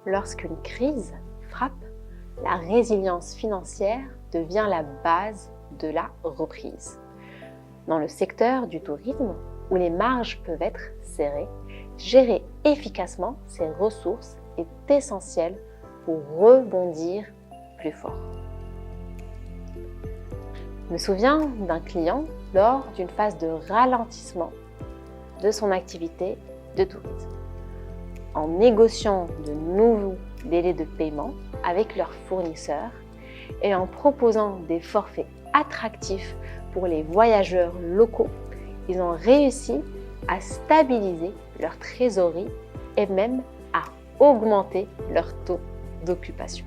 lorsqu'une crise frappe, la résilience financière devient la base de la reprise. Dans le secteur du tourisme, où les marges peuvent être serrées, gérer efficacement ses ressources est essentiel pour rebondir plus fort. Je me souviens d'un client lors d'une phase de ralentissement de son activité de tourisme. En négociant de nouveaux délais de paiement avec leurs fournisseurs et en proposant des forfaits attractifs pour les voyageurs locaux, ils ont réussi à stabiliser leur trésorerie et même à augmenter leur taux d'occupation.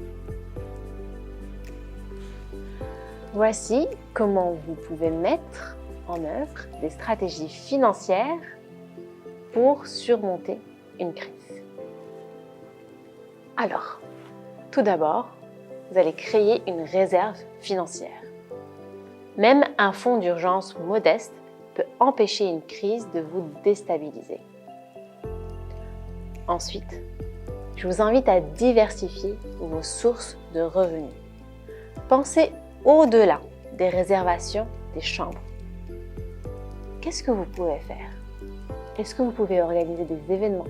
Voici comment vous pouvez mettre en œuvre des stratégies financières pour surmonter une crise. Alors, tout d'abord, vous allez créer une réserve financière. Même un fonds d'urgence modeste peut empêcher une crise de vous déstabiliser. Ensuite, je vous invite à diversifier vos sources de revenus. Pensez au-delà des réservations des chambres. Qu'est-ce que vous pouvez faire? Est-ce que vous pouvez organiser des événements?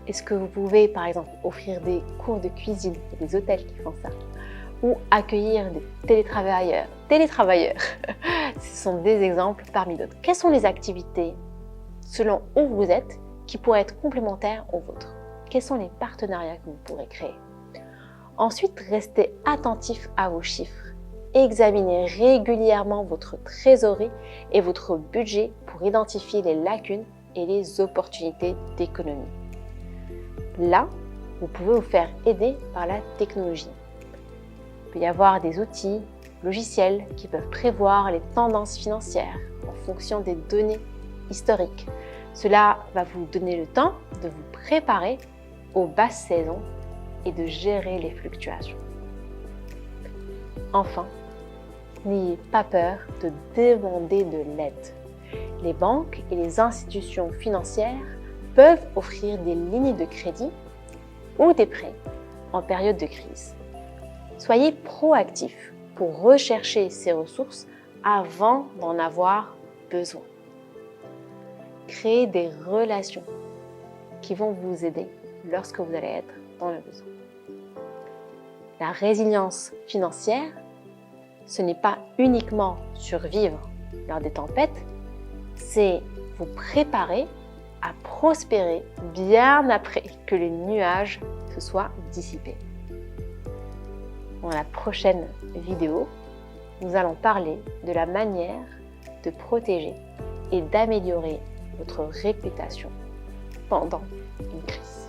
Est-ce que vous pouvez, par exemple, offrir des cours de cuisine? Il y a des hôtels qui font ça. Ou accueillir des télétravailleurs. Ce sont des exemples parmi d'autres. Quelles sont les activités, selon où vous êtes, qui pourraient être complémentaires aux vôtres? Quels sont les partenariats que vous pourrez créer? Ensuite, restez attentif à vos chiffres. Examinez régulièrement votre trésorerie et votre budget pour identifier les lacunes et les opportunités d'économie. Là, vous pouvez vous faire aider par la technologie. Il peut y avoir des outils, logiciels qui peuvent prévoir les tendances financières en fonction des données historiques. Cela va vous donner le temps de vous préparer aux basses saisons et de gérer les fluctuations. Enfin, n'ayez pas peur de demander de l'aide. Les banques et les institutions financières peuvent offrir des lignes de crédit ou des prêts en période de crise. Soyez proactifs pour rechercher ces ressources avant d'en avoir besoin. Créez des relations qui vont vous aider lorsque vous allez être dans le besoin. La résilience financière, ce n'est pas uniquement survivre lors des tempêtes, c'est vous préparer à prospérer bien après que les nuages se soient dissipés. Dans la prochaine vidéo, nous allons parler de la manière de protéger et d'améliorer votre réputation pendant une crise.